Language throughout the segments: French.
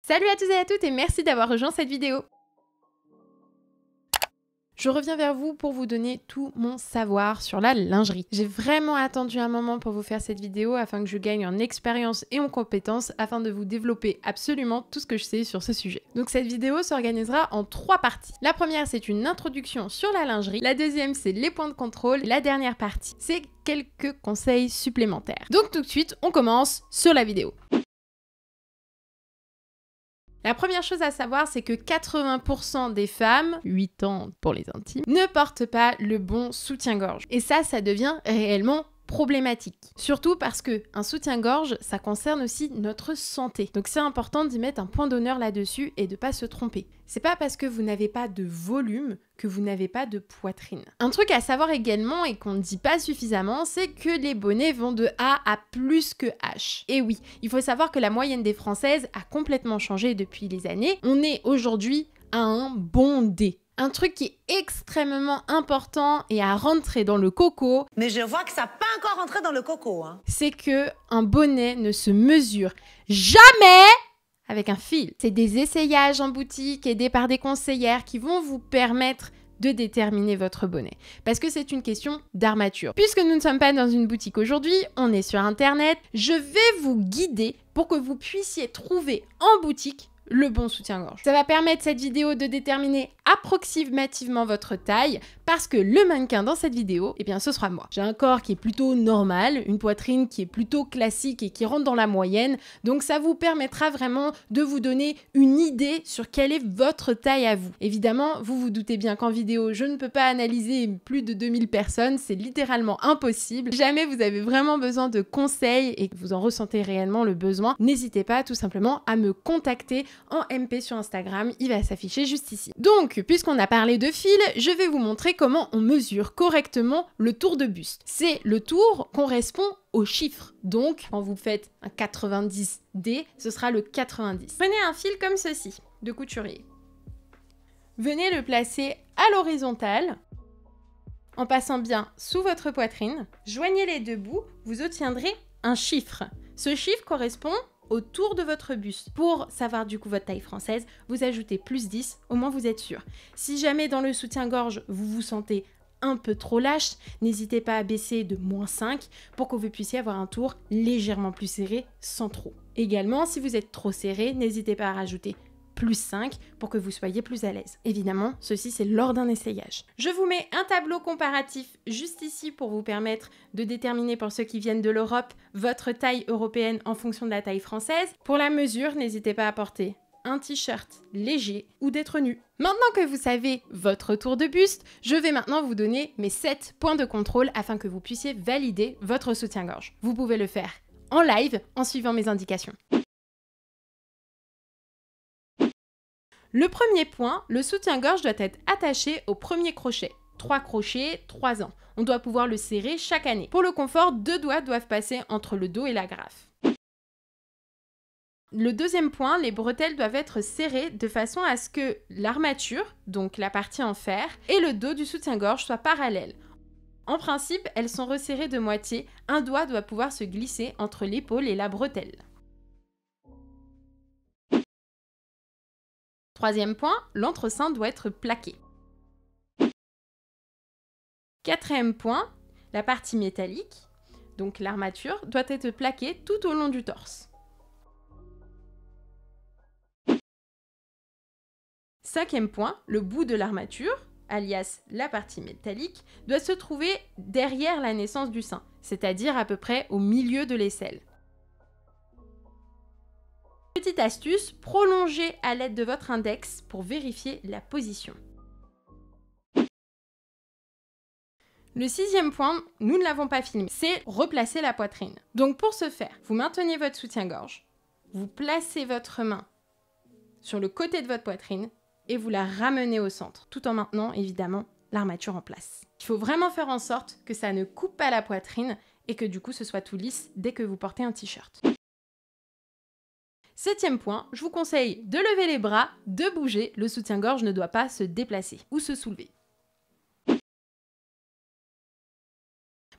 Salut à tous et à toutes et merci d'avoir rejoint cette vidéo. Je reviens vers vous pour vous donner tout mon savoir sur la lingerie. J'ai vraiment attendu un moment pour vous faire cette vidéo afin que je gagne en expérience et en compétences afin de vous développer absolument tout ce que je sais sur ce sujet. Donc cette vidéo s'organisera en 3 parties. La première, c'est une introduction sur la lingerie. La deuxième, c'est les points de contrôle. Et la dernière partie, c'est quelques conseils supplémentaires. Donc tout de suite, on commence sur la vidéo. La première chose à savoir, c'est que 80% des femmes, 8 ans pour les intimes, ne portent pas le bon soutien-gorge. Et ça devient réellement problématique. Surtout parce que un soutien-gorge, ça concerne aussi notre santé. Donc c'est important d'y mettre un point d'honneur là-dessus et de pas se tromper. C'est pas parce que vous n'avez pas de volume que vous n'avez pas de poitrine. Un truc à savoir également et qu'on ne dit pas suffisamment, c'est que les bonnets vont de A à plus que H. Et oui, il faut savoir que la moyenne des Françaises a complètement changé depuis les années. On est aujourd'hui à un bon D. Un truc qui est extrêmement important et à rentrer dans le coco. Mais je vois que ça n'a pas encore rentré dans le coco, hein. C'est que un bonnet ne se mesure jamais avec un fil. C'est des essayages en boutique aidés par des conseillères qui vont vous permettre de déterminer votre bonnet. Parce que c'est une question d'armature. Puisque nous ne sommes pas dans une boutique aujourd'hui, on est sur Internet, je vais vous guider pour que vous puissiez trouver en boutique le bon soutien-gorge. Ça va permettre cette vidéo de déterminer approximativement votre taille parce que le mannequin dans cette vidéo, eh bien ce sera moi. J'ai un corps qui est plutôt normal, une poitrine qui est plutôt classique et qui rentre dans la moyenne, donc ça vous permettra vraiment de vous donner une idée sur quelle est votre taille à vous. Évidemment, vous vous doutez bien qu'en vidéo, je ne peux pas analyser plus de 2000 personnes, c'est littéralement impossible. Si jamais vous avez vraiment besoin de conseils et que vous en ressentez réellement le besoin, n'hésitez pas tout simplement à me contacter en MP sur Instagram, il va s'afficher juste ici. Donc, puisqu'on a parlé de fil, je vais vous montrer comment on mesure correctement le tour de buste. C'est le tour correspond au chiffre. Donc, quand vous faites un 90D, ce sera le 90. Prenez un fil comme ceci, de couturier. Venez le placer à l'horizontale, en passant bien sous votre poitrine. Joignez les deux bouts, vous obtiendrez un chiffre. Ce chiffre correspond autour de votre buste. Pour savoir du coup votre taille française, vous ajoutez plus 10, au moins vous êtes sûr. Si jamais dans le soutien-gorge, vous vous sentez un peu trop lâche, n'hésitez pas à baisser de -5 pour que vous puissiez avoir un tour légèrement plus serré sans trop. Également, si vous êtes trop serré, n'hésitez pas à rajouter +5 pour que vous soyez plus à l'aise. Évidemment, ceci c'est lors d'un essayage. Je vous mets un tableau comparatif juste ici pour vous permettre de déterminer pour ceux qui viennent de l'Europe votre taille européenne en fonction de la taille française. Pour la mesure, n'hésitez pas à porter un t-shirt léger ou d'être nu. Maintenant que vous savez votre tour de buste, je vais maintenant vous donner mes 7 points de contrôle afin que vous puissiez valider votre soutien-gorge. Vous pouvez le faire en live en suivant mes indications. Le premier point, le soutien-gorge doit être attaché au premier crochet. 3 crochets, 3 ans. On doit pouvoir le serrer chaque année. Pour le confort, 2 doigts doivent passer entre le dos et la graffe. Le deuxième point, les bretelles doivent être serrées de façon à ce que l'armature, donc la partie en fer, et le dos du soutien-gorge soient parallèles. En principe, elles sont resserrées de moitié. Un doigt doit pouvoir se glisser entre l'épaule et la bretelle. Troisième point, l'entreseing doit être plaqué. Quatrième point, la partie métallique, donc l'armature, doit être plaquée tout au long du torse. Cinquième point, le bout de l'armature, alias la partie métallique, doit se trouver derrière la naissance du sein, c'est-à-dire à peu près au milieu de l'aisselle. Petite astuce, prolongez à l'aide de votre index pour vérifier la position. Le sixième point, nous ne l'avons pas filmé, c'est replacer la poitrine. Donc pour ce faire, vous maintenez votre soutien-gorge, vous placez votre main sur le côté de votre poitrine et vous la ramenez au centre, tout en maintenant évidemment l'armature en place. Il faut vraiment faire en sorte que ça ne coupe pas la poitrine et que du coup ce soit tout lisse dès que vous portez un t-shirt. Septième point, je vous conseille de lever les bras, de bouger, le soutien-gorge ne doit pas se déplacer ou se soulever.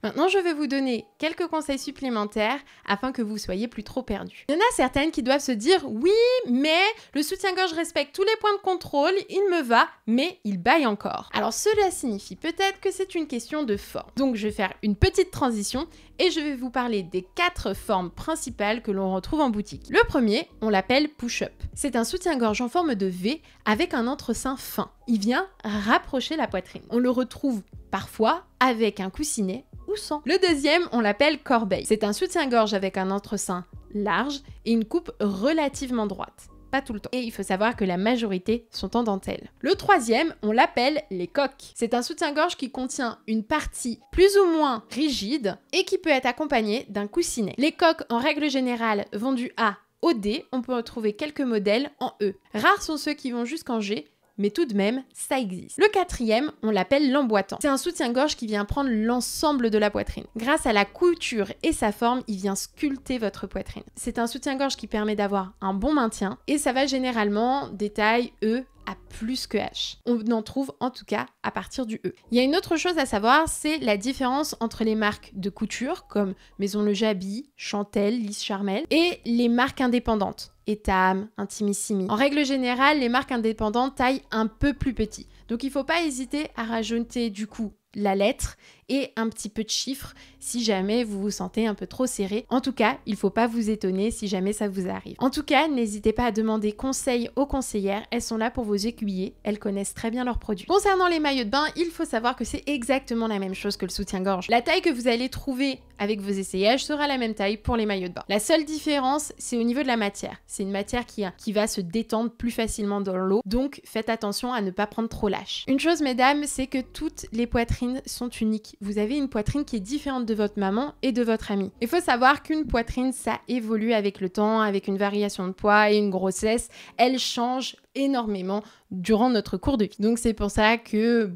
Maintenant, je vais vous donner quelques conseils supplémentaires afin que vous soyez plus trop perdus. Il y en a certaines qui doivent se dire « Oui, mais le soutien-gorge respecte tous les points de contrôle, il me va, mais il baille encore. » Alors cela signifie peut-être que c'est une question de forme. Donc je vais faire une petite transition et je vais vous parler des 4 formes principales que l'on retrouve en boutique. Le premier, on l'appelle push-up. C'est un soutien-gorge en forme de V avec un entresein fin. Il vient rapprocher la poitrine. On le retrouve parfois avec un coussinet ou sans. Le deuxième, on l'appelle corbeille. C'est un soutien-gorge avec un entresein large et une coupe relativement droite. Pas tout le temps. Et il faut savoir que la majorité sont en dentelle. Le troisième, on l'appelle les coques. C'est un soutien-gorge qui contient une partie plus ou moins rigide et qui peut être accompagné d'un coussinet. Les coques, en règle générale, vont du A au D. On peut retrouver quelques modèles en E. Rares sont ceux qui vont jusqu'en G, mais tout de même, ça existe. Le quatrième, on l'appelle l'emboîtant. C'est un soutien-gorge qui vient prendre l'ensemble de la poitrine. Grâce à la couture et sa forme, il vient sculpter votre poitrine. C'est un soutien-gorge qui permet d'avoir un bon maintien et ça va généralement des tailles E à plus que H. On en trouve en tout cas à partir du E. Il y a une autre chose à savoir, c'est la différence entre les marques de couture comme Maison Le Jabi, Chantel, Lise Charmel et les marques indépendantes. Etam, Intimissimi. En règle générale, les marques indépendantes taillent un peu plus petit. Donc il ne faut pas hésiter à rajouter du coup la lettre et un petit peu de chiffres si jamais vous vous sentez un peu trop serré. En tout cas, il ne faut pas vous étonner si jamais ça vous arrive. En tout cas, n'hésitez pas à demander conseil aux conseillères. Elles sont là pour vous aiguiller. Elles connaissent très bien leurs produits. Concernant les maillots de bain, il faut savoir que c'est exactement la même chose que le soutien-gorge. La taille que vous allez trouver avec vos essayages sera la même taille pour les maillots de bain. La seule différence, c'est au niveau de la matière. C'est une matière qui va se détendre plus facilement dans l'eau. Donc, faites attention à ne pas prendre trop lâche. Une chose, mesdames, c'est que toutes les poitrines sont uniques. Vous avez une poitrine qui est différente de votre maman et de votre amie. Il faut savoir qu'une poitrine, ça évolue avec le temps, avec une variation de poids et une grossesse. Elle change énormément durant notre cours de vie. Donc c'est pour ça que,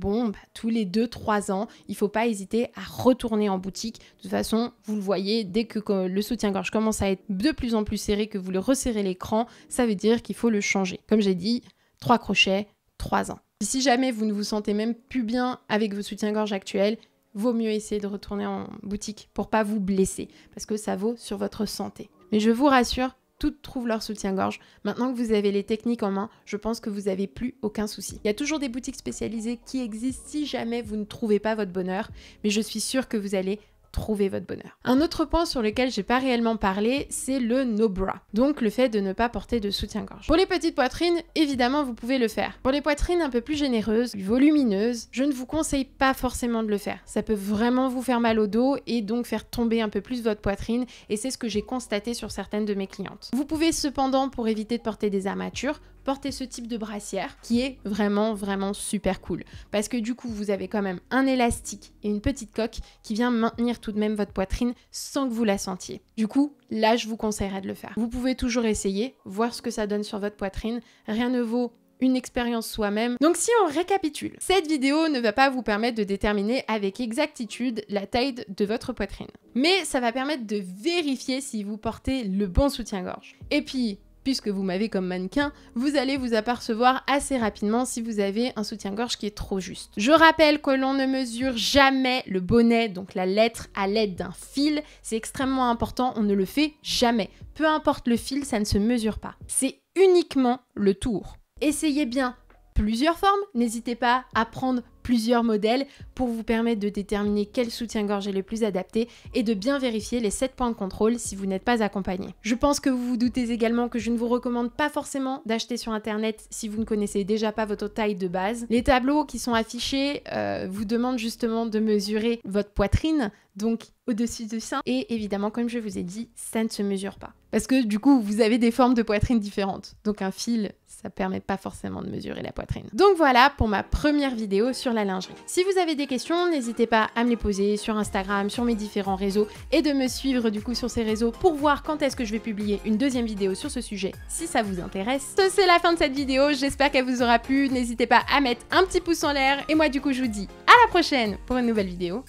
tous les 2-3 ans, il ne faut pas hésiter à retourner en boutique. De toute façon, vous le voyez, dès que le soutien-gorge commence à être de plus en plus serré, que vous le resserrez l'écran, ça veut dire qu'il faut le changer. Comme j'ai dit, 3 crochets, 3 ans. Si jamais vous ne vous sentez même plus bien avec vos soutiens-gorge actuels, vaut mieux essayer de retourner en boutique pour pas vous blesser, parce que ça vaut sur votre santé. Mais je vous rassure, toutes trouvent leur soutien-gorge. Maintenant que vous avez les techniques en main, je pense que vous n'avez plus aucun souci. Il y a toujours des boutiques spécialisées qui existent si jamais vous ne trouvez pas votre bonheur, mais je suis sûre que vous allez trouver votre bonheur. Un autre point sur lequel j'ai pas réellement parlé, c'est le no bra. Donc le fait de ne pas porter de soutien-gorge. Pour les petites poitrines, évidemment, vous pouvez le faire. Pour les poitrines un peu plus généreuses, plus volumineuses, je ne vous conseille pas forcément de le faire. Ça peut vraiment vous faire mal au dos et donc faire tomber un peu plus votre poitrine et c'est ce que j'ai constaté sur certaines de mes clientes. Vous pouvez cependant, pour éviter de porter des armatures, porter ce type de brassière qui est vraiment super cool parce que du coup vous avez quand même un élastique et une petite coque qui vient maintenir tout de même votre poitrine sans que vous la sentiez. Du coup là je vous conseillerais de le faire. Vous pouvez toujours essayer, voir ce que ça donne sur votre poitrine, rien ne vaut une expérience soi-même. Donc si on récapitule, cette vidéo ne va pas vous permettre de déterminer avec exactitude la taille de votre poitrine, mais ça va permettre de vérifier si vous portez le bon soutien-gorge. Et puis puisque vous m'avez comme mannequin, vous allez vous apercevoir assez rapidement si vous avez un soutien-gorge qui est trop juste. Je rappelle que l'on ne mesure jamais le bonnet, donc la lettre, à l'aide d'un fil. C'est extrêmement important, on ne le fait jamais. Peu importe le fil, ça ne se mesure pas. C'est uniquement le tour. Essayez bien plusieurs formes, n'hésitez pas à prendre plusieurs modèles pour vous permettre de déterminer quel soutien-gorge est le plus adapté et de bien vérifier les 7 points de contrôle si vous n'êtes pas accompagné. Je pense que vous vous doutez également que je ne vous recommande pas forcément d'acheter sur internet si vous ne connaissez déjà pas votre taille de base. Les tableaux qui sont affichés vous demandent justement de mesurer votre poitrine, donc au-dessus du sein, et évidemment comme je vous ai dit, ça ne se mesure pas. Parce que du coup, vous avez des formes de poitrine différentes, donc un fil, ça permet pas forcément de mesurer la poitrine. Donc voilà pour ma première vidéo sur la lingerie. Si vous avez des questions, n'hésitez pas à me les poser sur Instagram, sur mes différents réseaux et de me suivre du coup sur ces réseaux pour voir quand est-ce que je vais publier une deuxième vidéo sur ce sujet si ça vous intéresse. C'est la fin de cette vidéo, j'espère qu'elle vous aura plu. N'hésitez pas à mettre un petit pouce en l'air et moi du coup je vous dis à la prochaine pour une nouvelle vidéo.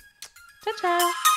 Ciao ciao.